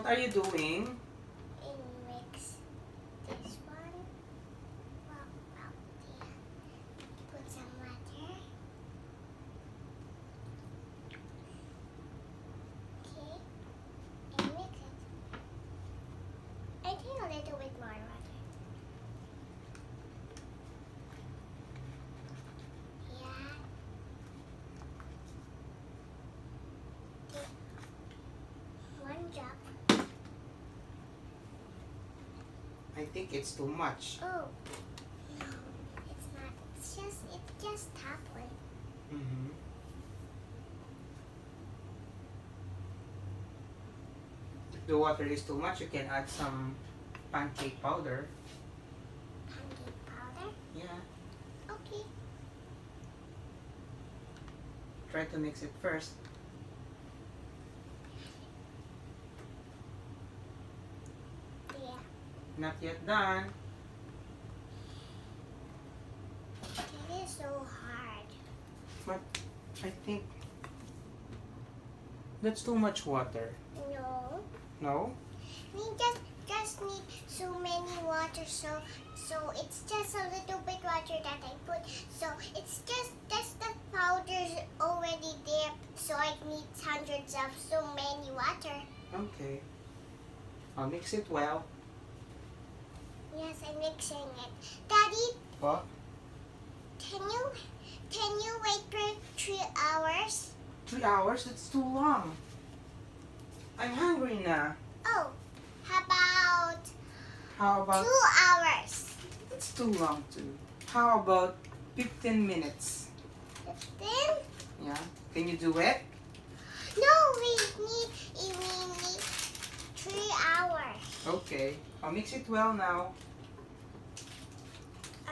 What are you doing? Mix this one. Well, yeah. Put some water. Okay. And mix it. I think a little bit more water. Yeah. One drop. I think it's too much. Oh. No, it's not. It's just toppling. Mm-hmm. If the water is too much, you can add some pancake powder. Pancake powder? Yeah. Okay. Try to mix it first. Yeah. Not yet done. It is so hard. But I think that's too much water. No. No? We just need so many water, so it's just a little bit water that I put. So it's just the powder's already there, so I need hundreds of so many water. Okay. I'll mix it well. Yes, I'm mixing it. Daddy, What? can you wait for 3 hours? 3 hours? That's too long. I'm hungry now. Oh, how How about about... 2 hours? It's too long too. How about 15 minutes? Then Yeah. Can you do it? no, we need 3 hours. Okay. I'll mix it well now.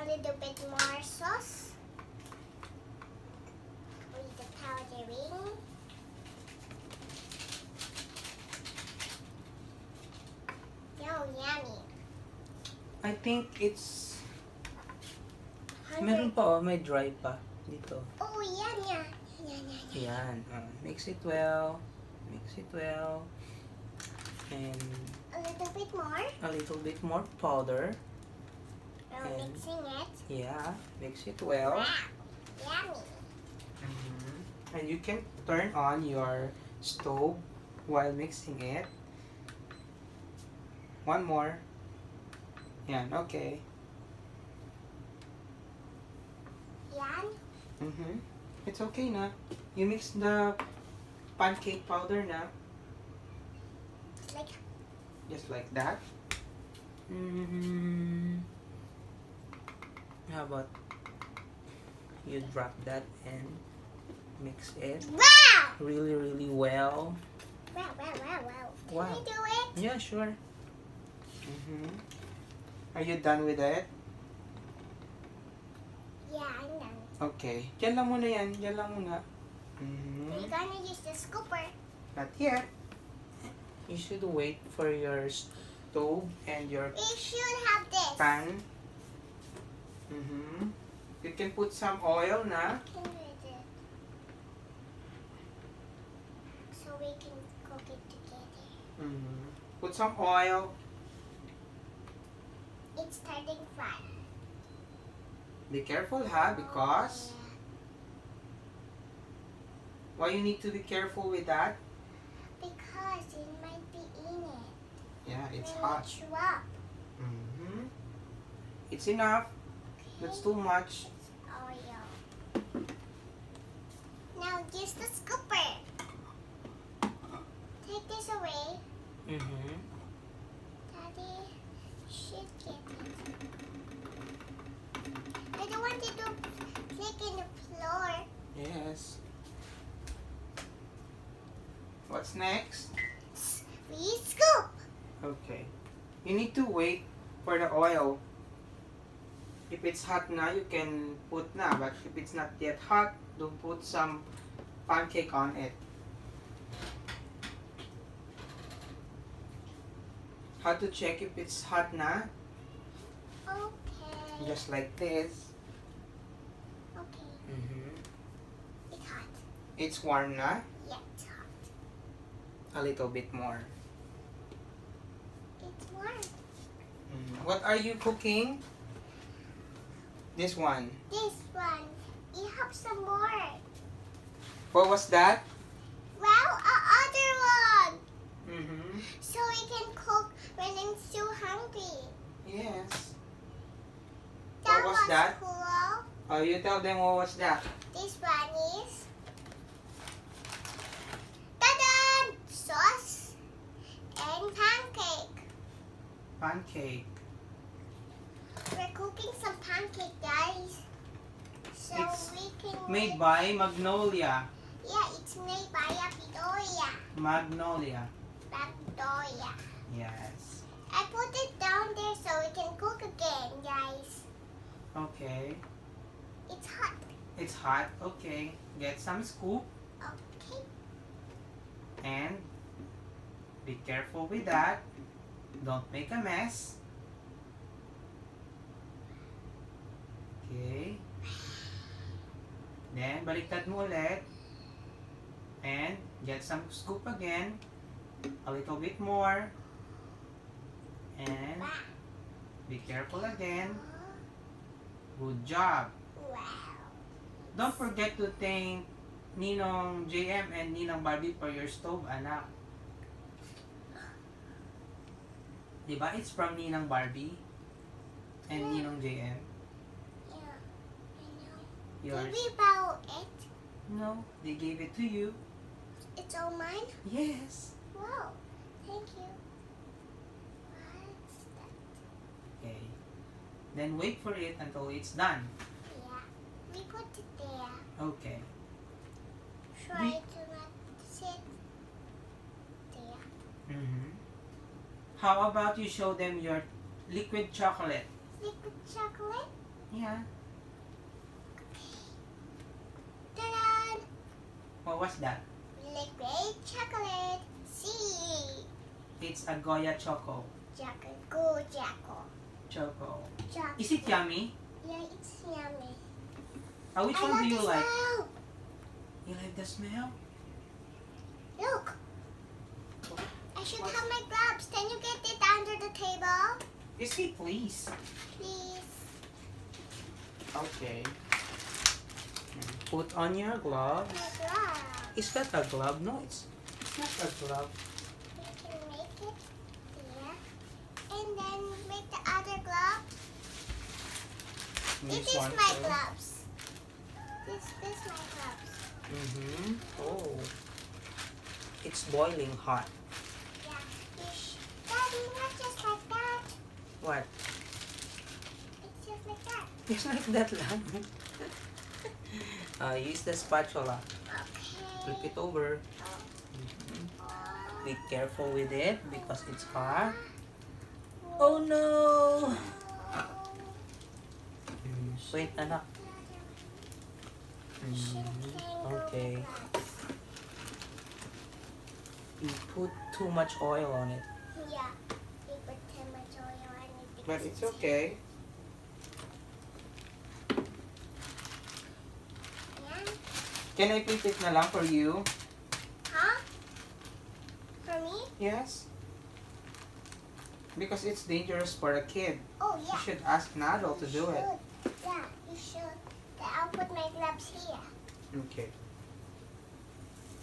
A little bit more sauce with the powdering. Oh, yummy. I think it's... 100. Meron pa oh, may dry pa dito. Oh, yeah. Yan. Mix it well. Mix it well. And A little bit more. a little bit more powder. Now And- mixing it. Yeah. Mix it well. Wow, yummy. And you can turn on your stove while mixing it. One more. Yan. Okay. Yan. It's okay na. You mix the pancake powder na. Like, Just like that. How about you drop that and mix it wow. really, really well. Wow. Can Wow. we do it? Yeah, sure. Are you done with it? Yeah, I'm done. Okay. Diyan lang muna yan. Diyan lang muna. We're gonna use the scooper. Not yet. You should wait for your stove and your We should have this. pan. You can put some oil na. Can we do it? So we can cook it together. Put some oil. It's starting fry. Be careful, ha? Because... Yeah. Why you need to be careful with that? Because it might be in it. Yeah, it's When hot. it chew up. It's enough. Okay. That's too much. It's oil. Now use the scooper. Take this away. Daddy should get it. I don't want it to click in the floor. Yes. What's next? We scoop. Okay. You need to wait for the oil. If it's hot na, you can put na. But if it's not yet hot, don't put some pancake on it. How to check if it's hot na? Okay. Just like this. Okay. It's hot. It's warm na. Yeah, it's hot. A little bit more. more. What are you cooking? This one. This one. You have some more. What was that? Well, other one. So we can cook when I'm so hungry. Yes. That What was that? Cool. Oh, you tell them what was that. This one is ta-da! Sauce and pancake. Pancake. We're cooking some pancake, guys. So It's we can Made by Magnolia. Yeah, it's made by Victoria. Magnolia. Victoria. Yes. I put it down there so we can cook again, guys. Okay. It's hot. It's hot. Okay. Get some scoop Okay. and be careful with that. Don't make a mess. Okay. Then, baliktad mo ulit. And get some scoop again. A little bit more. And be careful again. Good job. Wow. Don't forget to thank Ninong JM and Ninang Barbie for your stove, anak. Diba? It's from Ninang Barbie and Ninong JM. Yeah, I know. Yours? Did we borrow it? No, they gave it to you. It's all mine? Yes. Wow. Thank you. What's that? Okay. Then wait for it until it's done. Yeah. We put it there. Okay. Try to not sit there. How about you show them your liquid chocolate? Liquid chocolate? Yeah. Ta-da! What was that? Liquid chocolate. See. It's a Goya Choco. Chocolate. Go Jacko. Choco. Chocolate. Is it yummy? Yeah, it's yummy. Which I one love do you the like? smell. You like the smell? Look. I should have my gloves. Can you get it under the table? Yes, please. Please. Okay. Put on your gloves. My glove. Is that a glove? No, it's not a glove. We can make it here. And then make the other glove. This is one my too. gloves. This my gloves. Oh. It's boiling hot. Yeah. Daddy, not just like that. What? It's just like that. Just like that lang. Use the spatula. Flip Okay. it over. Be careful with it because it's hot. Oh no! Wait, anak. Okay. You put too much oil on it. Yeah. We put too much oil on it. But it's okay. Yeah. Can I flip it na lang for you? Huh? For me? Yes. Because it's dangerous for a kid. Oh, You yeah. should ask an adult to do it. Yeah, you should. I'll put my gloves here. Okay.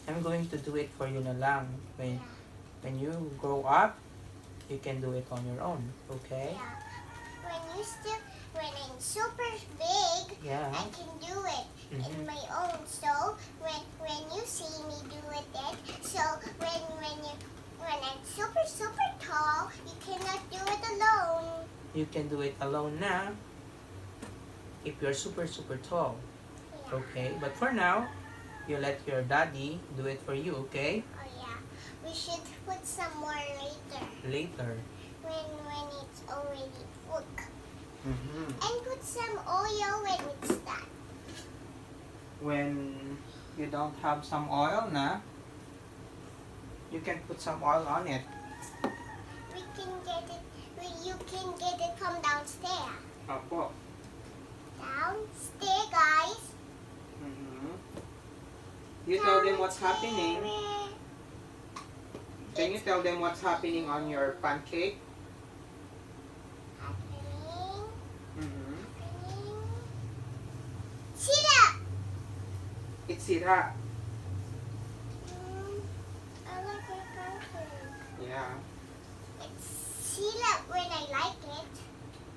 I'm going to do it for you na lang. Yeah. When you grow up, you can do it on your own. Okay? Yeah. When I'm super big, Yeah. I can do it in my own. So when you see me do it, then so when I'm super tall, you cannot do it alone. You can do it alone now. If you're super tall. Yeah. Okay? But for now, you let your daddy do it for you. Okay? Oh yeah. We should put some more later. Later. When it's already cooked. Mm-hmm. And put some oil when it's done. When you don't have some oil na, you can put some oil on it. We can get it. You can get it from downstairs. Opo. Downstairs, guys. Mm-hmm. You tell them what's happening. Can you tell them what's happening on your pancake? It's sira. I like my pancake. Yeah. It's sila when I like it.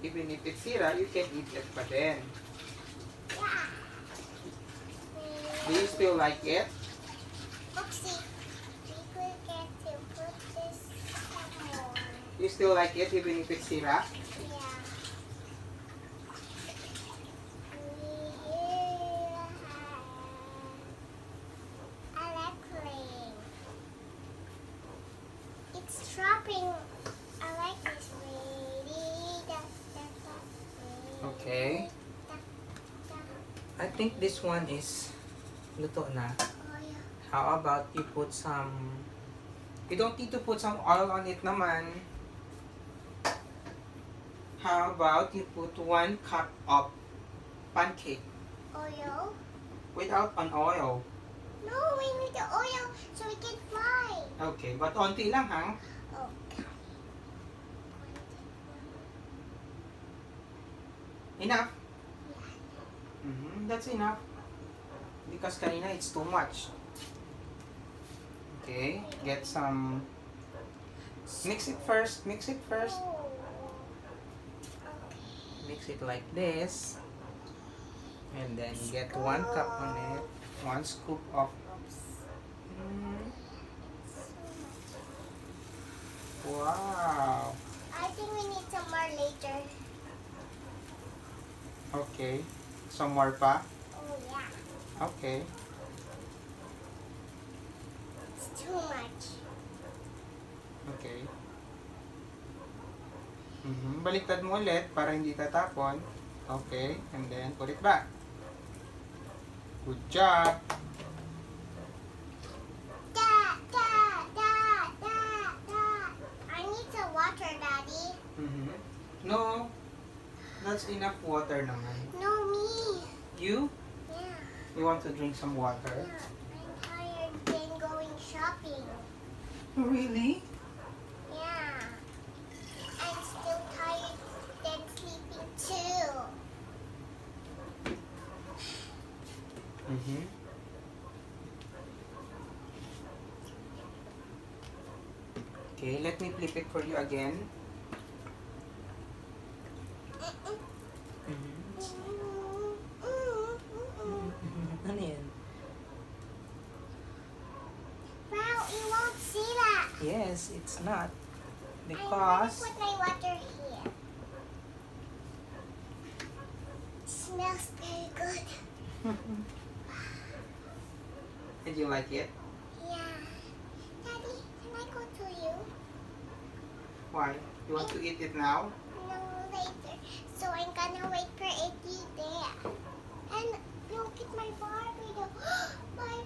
Even if it's sira, you can eat it pa din. Yeah. Do you still like it? Oopsie. We forget to put this somewhere. You still like it even if it's sira? Yeah. I like playing. It's dropping. I like this lady. Okay. I think this one is luto na. Oh, yeah. How about you put some... You don't need to put some oil on it naman. How about you put 1 cup of pancake Oil? without an oil? No, we need the oil so we can fry. Okay, but onti lang ha. Okay. Enough? That's enough. Because kanina it's too much. Okay, get some... Mix it first, mix it first. Oh. Mix it like this. And then get 1 cup on it. 1 scoop of... Wow. I think we need some more later. Okay. Some more pa? Oh, yeah. Okay. It's too much. Okay. Baliktad mo ulit para hindi tatapon. Okay. And then put it back. Good job. I need some water, Daddy. No. That's enough water naman. No, me. You? Yeah. You want to drink some water? Yeah. I'm tired than going shopping. Really? Yeah. I'm still tired than sleeping too. Okay, let me flip it for you again. Ano yan? Wow, you won't see that. Yes, it's not. I'm gonna Because... put my water here. Smells very good. Did you like it? Yeah. Daddy, can I go to you? Why? You want to eat it now? No, later. So I'm gonna wait for it to be there. And look at my Barbie though. My